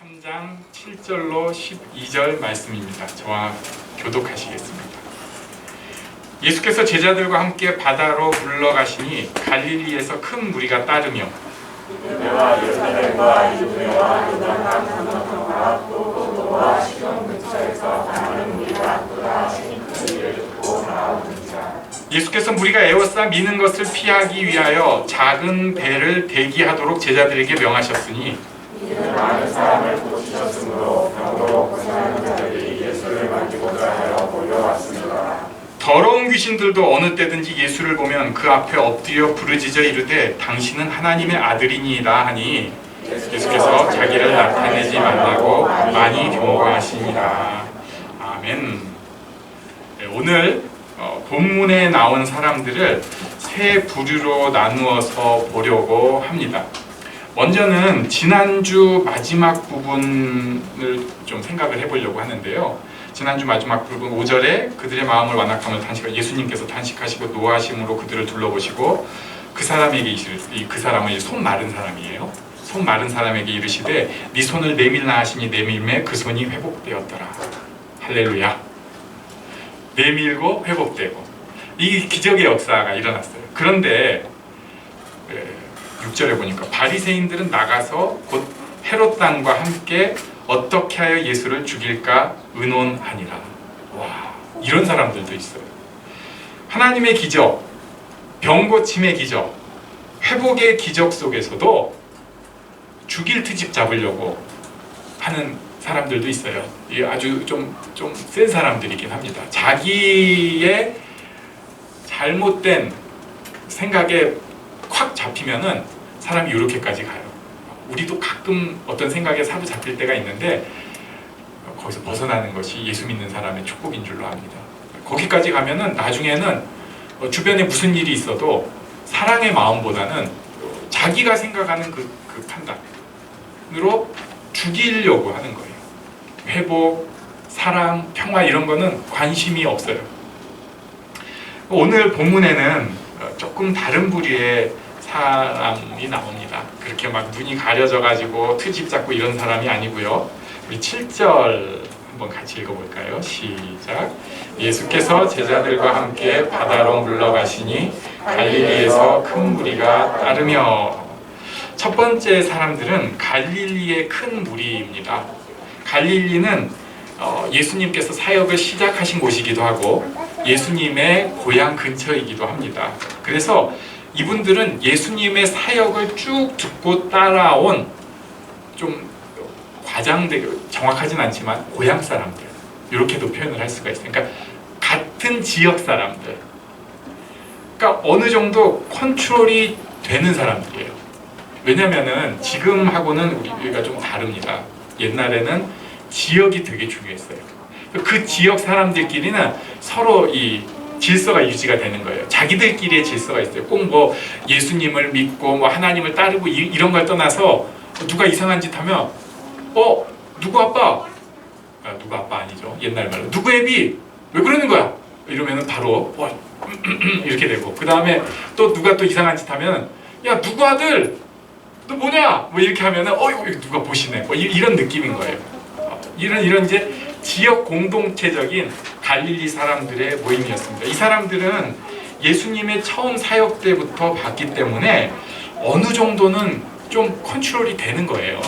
3장 7절로 12절 말씀입니다. 저와 교독하시겠습니다. 예수께서 제자들과 함께 바다로 물러가시니 갈릴리에서 큰 무리가 따르며 유대와 예루살렘과 이두메와 요단강 건너편과 또 고도와 시돈 근처에서 많은 무리가 또다 주님 그 일을 듣고 나오는지라. 예수께서 무리가 에워싸 미는 것을 피하기 위하여 작은 배를 대기하도록 제자들에게 명하셨으니 이는 많은 사람을 고치셨으므로 병으로 고생하는 자들이 예수를 만지고자 하여 몰려왔습니다. 더러운 귀신들도 어느 때든지 예수를 보면 그 앞에 엎드려 부르짖어 이르되 당신은 하나님의 아들이니이다 하니 예수께서 자기를 나타내지 말라고 많이 경고하시니라. 아멘. 오늘 본문에 나온 사람들을 세 부류로 나누어서 보려고 합니다. 먼저는 지난주 마지막 부분을 좀 생각을 해보려고 하는데요. 지난주 마지막 부분 5절에 그들의 마음을 완악함을 탄식하고 예수님께서 탄식하시고 노하심으로 그들을 둘러보시고 그 사람에게 그 사람은 손 마른 사람이에요. 손 마른 사람에게 이르시되 네 손을 내밀라 하시니 내밀매 그 손이 회복되었더라. 할렐루야. 내밀고 회복되고 이 기적의 역사가 일어났어요. 그런데 6절에 보니까 바리새인들은 나가서 곧 헤롯 당과 함께 어떻게 하여 예수를 죽일까 의논하니라. 와, 이런 사람들도 있어요. 하나님의 기적, 병 고침의 기적, 회복의 기적 속에서도 죽일 트집 잡으려고 하는 사람들도 있어요. 이게 아주 좀 센 사람들이긴 합니다. 자기의 잘못된 생각에 콱 잡히면은 사람이 이렇게까지 가요. 우리도 가끔 어떤 생각에 사로잡힐 때가 있는데 거기서 벗어나는 것이 예수 믿는 사람의 축복인 줄로 압니다. 거기까지 가면은 나중에는 주변에 무슨 일이 있어도 사랑의 마음보다는 자기가 생각하는 그 판단으로 죽이려고 하는 거예요. 회복, 사랑, 평화 이런 거는 관심이 없어요. 오늘 본문에는 조금 다른 부류의 사람이 나옵니다. 그렇게 막 눈이 가려져가지고 트집 잡고 이런 사람이 아니고요. 우리 7절 한번 같이 읽어볼까요? 시작. 예수께서 제자들과 함께 바다로 물러가시니 갈릴리에서 큰 무리가 따르며. 첫 번째 사람들은 갈릴리의 큰 무리입니다. 갈릴리는 예수님께서 사역을 시작하신 곳이기도 하고 예수님의 고향 근처이기도 합니다. 그래서 이분들은 예수님의 사역을 쭉 듣고 따라온 좀 과장되고 정확하진 않지만 고향 사람들 이렇게도 표현을 할 수가 있어요. 그러니까 같은 지역 사람들, 그러니까 어느 정도 컨트롤이 되는 사람들이에요. 왜냐면은 지금하고는 우리가 좀 다릅니다. 옛날에는 지역이 되게 중요했어요. 그 지역 사람들끼리는 서로 이 질서가 유지가 되는 거예요. 자기들끼리의 질서가 있어요. 꼭 뭐 예수님을 믿고 뭐 하나님을 따르고 이런 걸 떠나서 누가 이상한 짓 하면 누구 아빠? 누구 아빠 아니죠. 옛날 말로 누구 애비? 왜 그러는 거야? 이러면은 바로 이렇게 되고 그 다음에 또 누가 또 이상한 짓 하면 야 누구 아들? 너 뭐냐? 뭐 이렇게 하면은 누가 보시네. 뭐 이런 느낌인 거예요. 이런 이제 지역 공동체적인 갈릴리 사람들의 모임이었습니다. 이 사람들은 예수님의 처음 사역 때부터 봤기 때문에 어느 정도는 좀 컨트롤이 되는 거예요.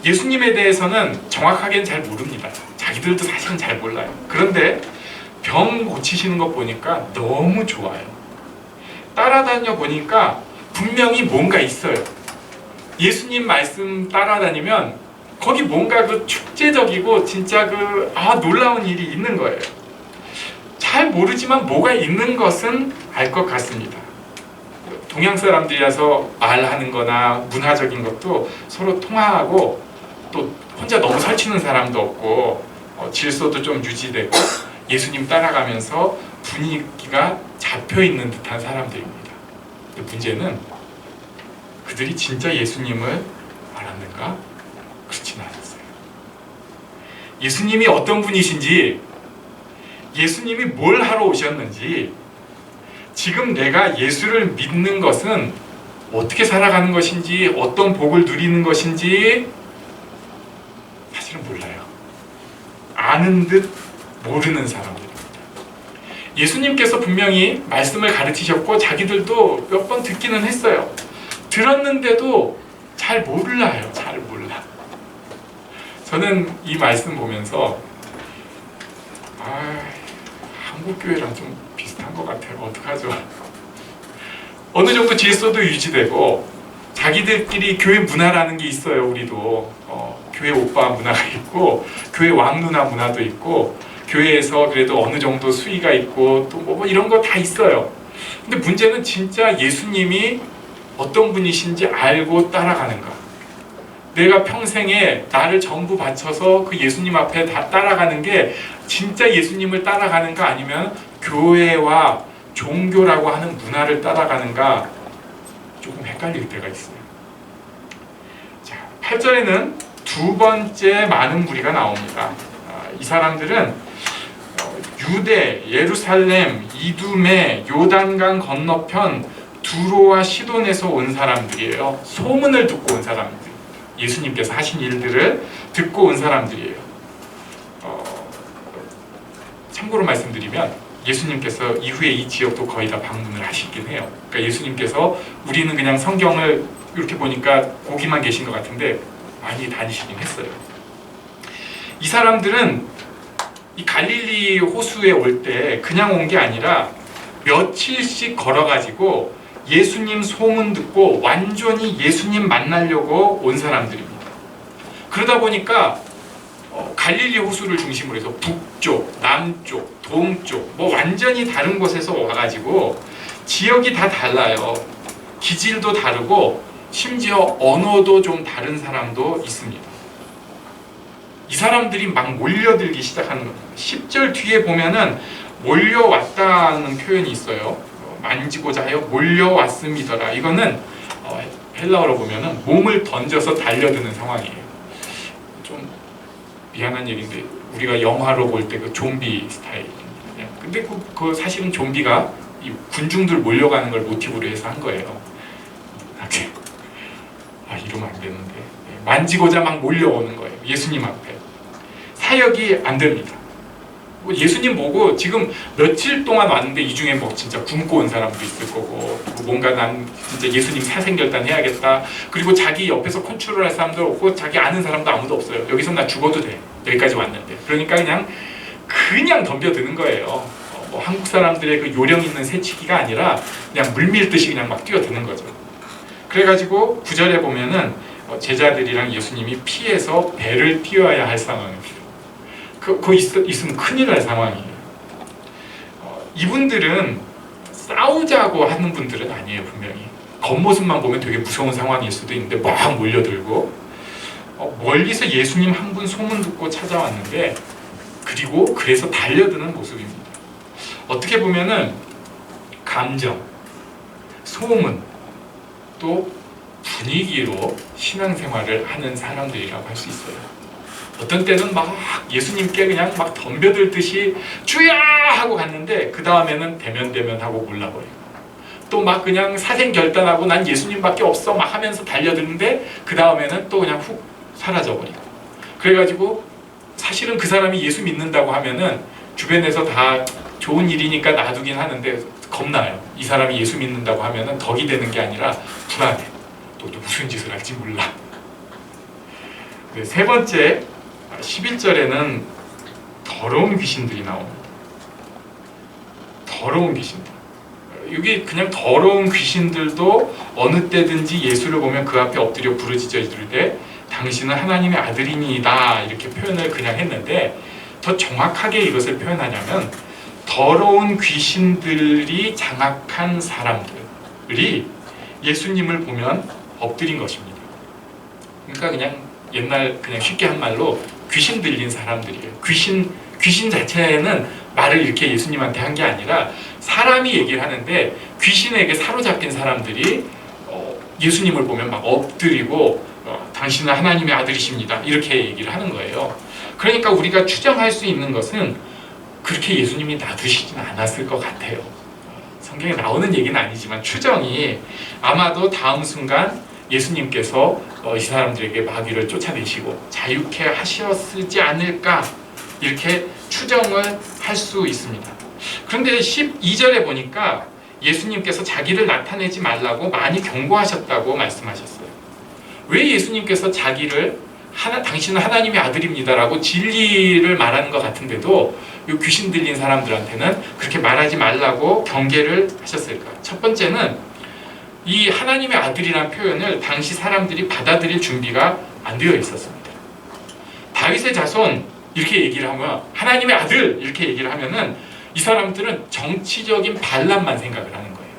예수님에 대해서는 정확하게는 잘 모릅니다. 자기들도 사실은 잘 몰라요. 그런데 병 고치시는 거 보니까 너무 좋아요. 따라다녀 보니까 분명히 뭔가 있어요. 예수님 말씀 따라다니면 거기 뭔가 그 축제적이고 진짜 놀라운 일이 있는 거예요. 잘 모르지만 뭐가 있는 것은 알 것 같습니다. 동양 사람들이라서 말하는 거나 문화적인 것도 서로 통하고 또 혼자 너무 설치는 사람도 없고 질서도 좀 유지되고 예수님 따라가면서 분위기가 잡혀있는 듯한 사람들입니다. 문제는 그들이 진짜 예수님을 알았는가? 그렇지는 않았어요. 예수님이 어떤 분이신지, 예수님이 뭘 하러 오셨는지, 지금 내가 예수를 믿는 것은 어떻게 살아가는 것인지, 어떤 복을 누리는 것인지 사실은 몰라요. 아는 듯 모르는 사람들입니다. 예수님께서 분명히 말씀을 가르치셨고 자기들도 몇 번 듣기는 했어요. 들었는데도 잘 몰라요. 잘 몰라. 저는 이 말씀 보면서 한국교회랑 좀 비슷한 것 같아요. 어떡하죠? 어느 정도 질서도 유지되고 자기들끼리 교회 문화라는 게 있어요. 우리도 교회 오빠 문화가 있고 교회 왕누나 문화도 있고 교회에서 그래도 어느 정도 수위가 있고 또 뭐 이런 거 다 있어요. 근데 문제는 진짜 예수님이 어떤 분이신지 알고 따라가는가. 내가 평생에 나를 전부 바쳐서 그 예수님 앞에 다 따라가는 게 진짜 예수님을 따라가는가 아니면 교회와 종교라고 하는 문화를 따라가는가 조금 헷갈릴 때가 있어요. 자, 8절에는 두 번째 많은 무리가 나옵니다. 이 사람들은 유대, 예루살렘, 이두메, 요단강 건너편 두로와 시돈에서 온 사람들이에요. 소문을 듣고 온 사람들. 예수님께서 하신 일들을 듣고 온 사람들이에요. 참고로 말씀드리면 예수님께서 이후에 이 지역도 거의 다 방문을 하시긴 해요. 그러니까 예수님께서 우리는 그냥 성경을 이렇게 보니까 거기만 계신 것 같은데 많이 다니시긴 했어요. 이 사람들은 이 갈릴리 호수에 올 때 그냥 온 게 아니라 며칠씩 걸어가지고 예수님 소문 듣고 완전히 예수님 만나려고 온 사람들입니다. 그러다 보니까 갈릴리 호수를 중심으로 해서 북쪽, 남쪽, 동쪽 뭐 완전히 다른 곳에서 와가지고 지역이 다 달라요. 기질도 다르고 심지어 언어도 좀 다른 사람도 있습니다. 이 사람들이 막 몰려들기 시작하는 겁니다. 10절 뒤에 보면은 몰려왔다는 표현이 있어요. 만지고자 하여 몰려왔음이더라. 이거는 헬라어로 보면은 몸을 던져서 달려드는 상황이에요. 좀 미안한 얘기인데 우리가 영화로 볼 때 그 좀비 스타일입니다. 근데 그 사실은 좀비가 이 군중들 몰려가는 걸 모티브로 해서 한 거예요. 이러면 안 되는데 만지고자 막 몰려오는 거예요. 예수님 앞에 사역이 안 됩니다. 예수님 보고 지금 며칠 동안 왔는데 이 중에 뭐 진짜 굶고 온 사람도 있을 거고 뭔가 난 진짜 예수님 사생결단 해야겠다. 그리고 자기 옆에서 컨트롤할 사람도 없고 자기 아는 사람도 아무도 없어요. 여기서 나 죽어도 돼. 여기까지 왔는데. 그러니까 그냥 덤벼드는 거예요. 뭐 한국 사람들의 그 요령 있는 새치기가 아니라 그냥 물밀듯이 그냥 막 뛰어드는 거죠. 그래가지고 9절에 보면은 제자들이랑 예수님이 피해서 배를 띄워야 할 상황입니다. 그거 있으면 큰일 날 상황이에요. 이분들은 싸우자고 하는 분들은 아니에요. 분명히 겉모습만 보면 되게 무서운 상황일 수도 있는데 막 몰려들고 멀리서 예수님 한 분 소문 듣고 찾아왔는데 그리고 그래서 달려드는 모습입니다. 어떻게 보면은 감정, 소문, 또 분위기로 신앙생활을 하는 사람들이라고 할 수 있어요. 어떤 때는 막 예수님께 그냥 막 덤벼들듯이 주야 하고 갔는데 그 다음에는 대면하고 몰라버리고 또 막 그냥 사생결단하고 난 예수님밖에 없어 막 하면서 달려드는데 그 다음에는 또 그냥 훅 사라져버리고 그래가지고 사실은 그 사람이 예수 믿는다고 하면은 주변에서 다 좋은 일이니까 놔두긴 하는데 겁나요. 이 사람이 예수 믿는다고 하면은 덕이 되는 게 아니라 불안해. 또 무슨 짓을 할지 몰라. 네, 세 번째 11절에는 더러운 귀신들이 나옵니다. 더러운 귀신들. 여기 그냥 더러운 귀신들도 어느 때든지 예수를 보면 그 앞에 엎드려 부르짖어 이르되 당신은 하나님의 아들이니이다 이렇게 표현을 그냥 했는데 더 정확하게 이것을 표현하냐면 더러운 귀신들이 장악한 사람들이 예수님을 보면 엎드린 것입니다. 그러니까 그냥 옛날 그냥 쉽게 한 말로 귀신 들린 사람들이에요. 귀신 자체는 말을 이렇게 예수님한테 한 게 아니라 사람이 얘기를 하는데 귀신에게 사로잡힌 사람들이 예수님을 보면 막 엎드리고 당신은 하나님의 아들이십니다 이렇게 얘기를 하는 거예요. 그러니까 우리가 추정할 수 있는 것은 그렇게 예수님이 놔두시지는 않았을 것 같아요. 성경에 나오는 얘기는 아니지만 추정이 아마도 다음 순간 예수님께서 이 사람들에게 마귀를 쫓아내시고 자유케 하셨지 않을까 이렇게 추정을 할 수 있습니다. 그런데 12절에 보니까 예수님께서 자기를 나타내지 말라고 많이 경고하셨다고 말씀하셨어요. 왜 예수님께서 자기를 당신은 하나님의 아들입니다라고 진리를 말하는 것 같은데도 이 귀신 들린 사람들한테는 그렇게 말하지 말라고 경계를 하셨을까? 첫 번째는 이 하나님의 아들이라는 표현을 당시 사람들이 받아들일 준비가 안 되어 있었습니다. 다윗의 자손 이렇게 얘기를 하면 하나님의 아들 이렇게 얘기를 하면은 이 사람들은 정치적인 반란만 생각을 하는 거예요.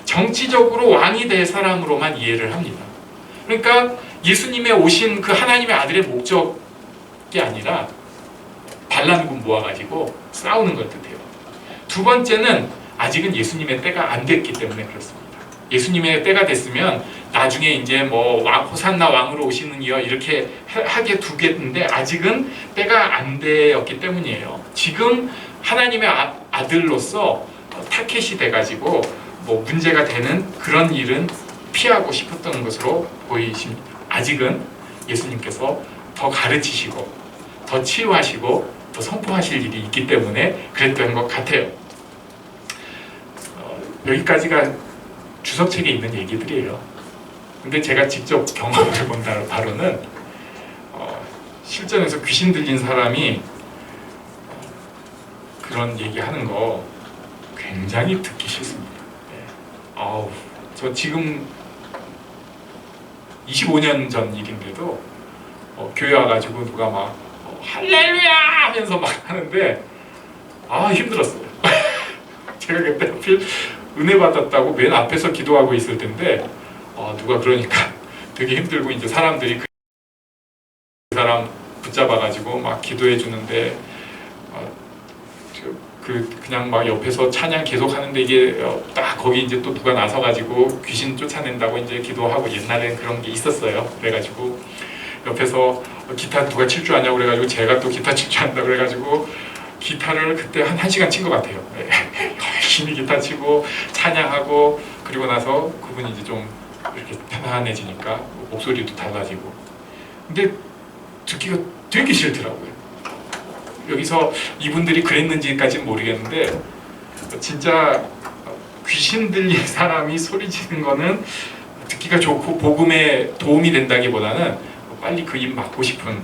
정치적으로 왕이 될 사람으로만 이해를 합니다. 그러니까 예수님의 오신 그 하나님의 아들의 목적이 아니라 반란군 모아가지고 싸우는 것 뜻해요. 두 번째는 아직은 예수님의 때가 안 됐기 때문에 그렇습니다. 예수님의 때가 됐으면 나중에 이제 뭐 호산나 왕으로 오시는 이여 이렇게 하게 두겠는데 아직은 때가 안 되었기 때문이에요. 지금 하나님의 아들로서 타켓이 돼가지고 뭐 문제가 되는 그런 일은 피하고 싶었던 것으로 보이십니다. 아직은 예수님께서 더 가르치시고 더 치유하시고 더 선포하실 일이 있기 때문에 그랬던 것 같아요. 여기까지가 주석책에 있는 얘기들이에요. 근데 제가 직접 경험해 본 바로는 실전에서 귀신 들린 사람이 그런 얘기하는 거 굉장히 듣기 싫습니다. 저 지금 25년 전 일인데도 교회 와가지고 누가 막 할렐루야 하면서 막 하는데 힘들었어요. 제가 그때 하필 은혜 받았다고 맨 앞에서 기도하고 있을 텐데 누가 그러니까 되게 힘들고 이제 사람들이 그 사람 붙잡아가지고 막 기도해 주는데 그냥 막 옆에서 찬양 계속 하는데 이게 딱 거기 이제 또 누가 나서가지고 귀신 쫓아낸다고 이제 기도하고 옛날엔 그런 게 있었어요. 그래가지고 옆에서 기타 누가 칠 줄 아냐고 그래가지고 제가 또 기타 칠 줄 안다 그래가지고 기타를 그때 한 1시간 친 것 같아요. 열심히 기타 치고 찬양하고 그리고 나서 그분이 이제 좀 이렇게 편안해지니까 목소리도 달라지고 근데 듣기가 되게 싫더라고요. 여기서 이분들이 그랬는지까지는 모르겠는데 진짜 귀신 들린 사람이 소리 지르는 거는 듣기가 좋고 복음에 도움이 된다기보다는 빨리 그 입 막고 싶은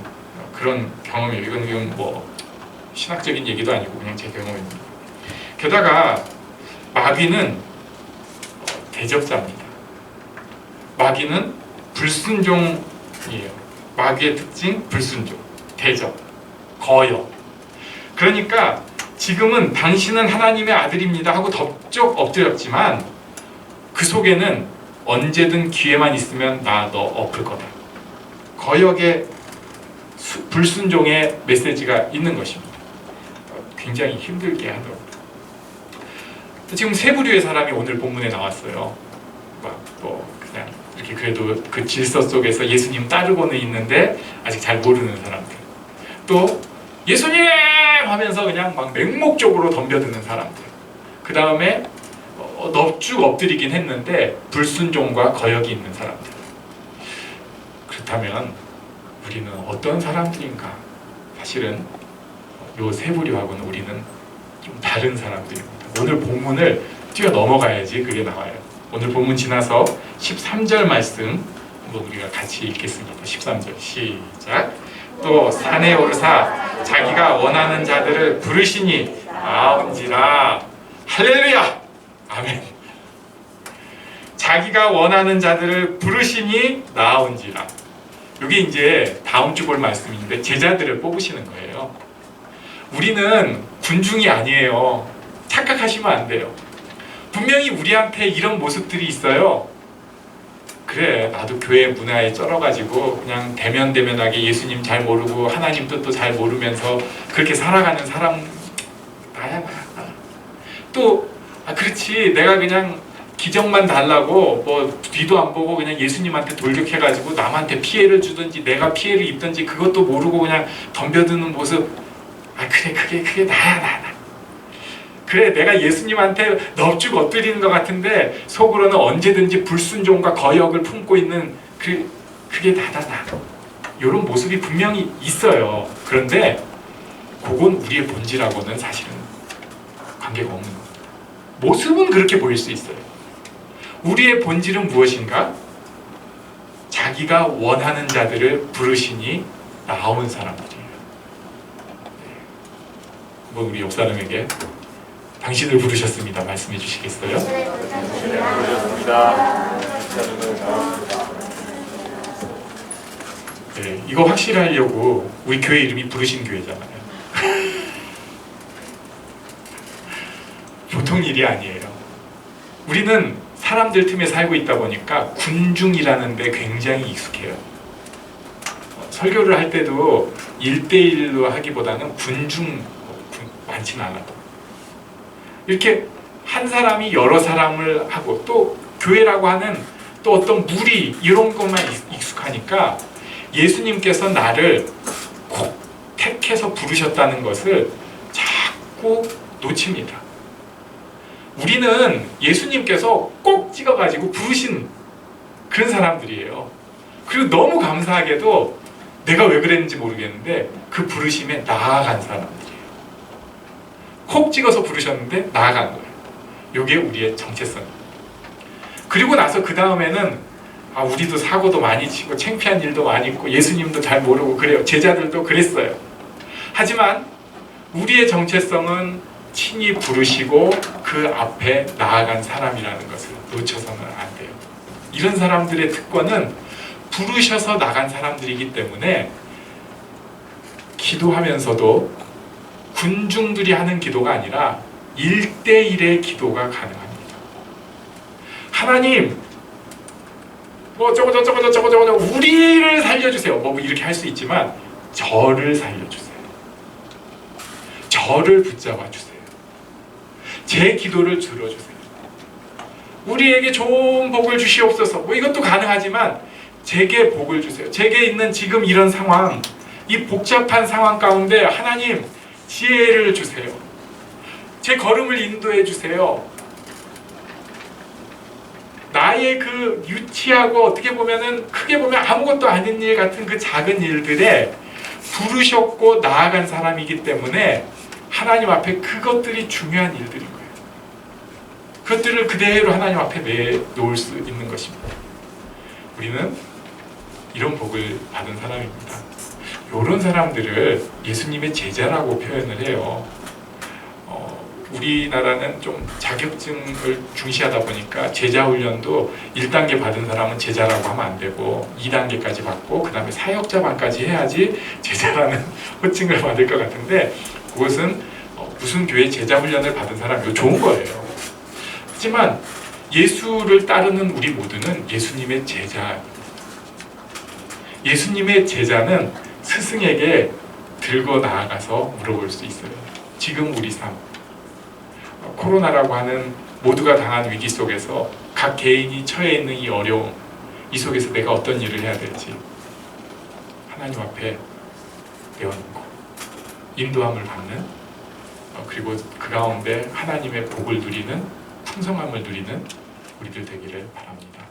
그런 경험이에요. 이건 뭐 신학적인 얘기도 아니고 그냥 제 경험입니다. 게다가 마귀는 대적자입니다. 마귀는 불순종이에요. 마귀의 특징 불순종, 대적, 거역. 그러니까 지금은 당신은 하나님의 아들입니다 하고 덥적 엎드렸지만 그 속에는 언제든 기회만 있으면 나 너 엎을 거다. 거역의 불순종의 메시지가 있는 것입니다. 굉장히 힘들게 하더라고요. 지금 세 부류의 사람이 오늘 본문에 나왔어요. 뭐 그냥 이렇게 그래도 그 질서 속에서 예수님 따르고는 있는데 아직 잘 모르는 사람들. 또 예수님 하면서 그냥 막 맹목적으로 덤벼드는 사람들. 그 다음에 넙죽 엎드리긴 했는데 불순종과 거역이 있는 사람들. 그렇다면 우리는 어떤 사람들인가? 사실은 요 세 부류하고는 우리는 좀 다른 사람들입니다. 오늘 본문을 뛰어넘어가야지 그게 나와요. 오늘 본문 지나서 13절 말씀 한번 우리가 같이 읽겠습니다. 13절 시작. 또 산에 오르사 자기가 원하는 자들을 부르시니 나온지라. 할렐루야. 아멘. 자기가 원하는 자들을 부르시니 나온지라. 이게 이제 다음 주 볼 말씀인데 제자들을 뽑으시는 거예요. 우리는 군중이 아니에요. 착각하시면 안 돼요. 분명히 우리한테 이런 모습들이 있어요. 그래, 나도 교회 문화에 쩔어가지고 그냥 대면대면하게 예수님 잘 모르고 하나님 뜻도 잘 모르면서 그렇게 살아가는 사람 나야. 또 그렇지, 내가 그냥 기적만 달라고 뭐 뒤도 안 보고 그냥 예수님한테 돌격해가지고 남한테 피해를 주든지 내가 피해를 입든지 그것도 모르고 그냥 덤벼드는 모습. 그래, 그게 나야. 그래, 내가 예수님한테 넙죽 엎드리는 것 같은데 속으로는 언제든지 불순종과 거역을 품고 있는 그게 다다 나. 이런 모습이 분명히 있어요. 그런데 그건 우리의 본질하고는 사실은 관계가 없는 겁니다. 모습은 그렇게 보일 수 있어요. 우리의 본질은 무엇인가? 자기가 원하는 자들을 부르시니 나온 사람들이에요. 한번 우리 옆사람에게 당신을 부르셨습니다. 말씀해 주시겠어요? 네, 이거 확실하려고 우리 교회 이름이 부르신 교회잖아요. 보통 일이 아니에요. 우리는 사람들 틈에 살고 있다 보니까 군중이라는 데 굉장히 익숙해요. 설교를 할 때도 1대1로 하기보다는 군중 많지는 않아요. 이렇게 한 사람이 여러 사람을 하고 또 교회라고 하는 또 어떤 무리 이런 것만 익숙하니까 예수님께서 나를 꼭 택해서 부르셨다는 것을 자꾸 놓칩니다. 우리는 예수님께서 꼭 찍어가지고 부르신 그런 사람들이에요. 그리고 너무 감사하게도 내가 왜 그랬는지 모르겠는데 그 부르심에 나아간 사람들이에요. 콕 찍어서 부르셨는데 나아간 거예요. 이게 우리의 정체성입니다. 그리고 나서 그 다음에는 우리도 사고도 많이 치고 창피한 일도 많이 있고 예수님도 잘 모르고 그래요. 제자들도 그랬어요. 하지만 우리의 정체성은 친히 부르시고 그 앞에 나아간 사람이라는 것을 놓쳐서는 안 돼요. 이런 사람들의 특권은 부르셔서 나간 사람들이기 때문에 기도하면서도 군중들이 하는 기도가 아니라 1대1의 기도가 가능합니다. 하나님, 저거 우리를 살려주세요. 뭐 이렇게 할 수 있지만 저를 살려주세요. 저를 붙잡아 주세요. 제 기도를 들어주세요. 우리에게 좋은 복을 주시옵소서. 뭐 이것도 가능하지만 제게 복을 주세요. 제게 있는 지금 이런 상황, 이 복잡한 상황 가운데 하나님 지혜를 주세요. 제 걸음을 인도해 주세요. 나의 그 유치하고 어떻게 보면은 크게 보면 아무것도 아닌 일 같은 그 작은 일들에 부르셨고 나아간 사람이기 때문에 하나님 앞에 그것들이 중요한 일들인 거예요. 그것들을 그대로 하나님 앞에 내놓을 수 있는 것입니다. 우리는 이런 복을 받은 사람입니다. 이런 사람들을 예수님의 제자라고 표현을 해요. 우리나라는 좀 자격증을 중시하다 보니까 제자 훈련도 1단계 받은 사람은 제자라고 하면 안 되고 2단계까지 받고 그 다음에 사역자반까지 해야지 제자라는 호칭을 받을 것 같은데 그것은 무슨 교회 제자 훈련을 받은 사람이 좋은 거예요. 하지만 예수를 따르는 우리 모두는 예수님의 제자. 예수님의 제자는 스승에게 들고 나아가서 물어볼 수 있어요. 지금 우리 삶, 코로나라고 하는 모두가 당한 위기 속에서 각 개인이 처해 있는 이 어려움, 이 속에서 내가 어떤 일을 해야 될지 하나님 앞에 내어놓고 인도함을 받는, 그리고 그 가운데 하나님의 복을 누리는, 풍성함을 누리는 우리들 되기를 바랍니다.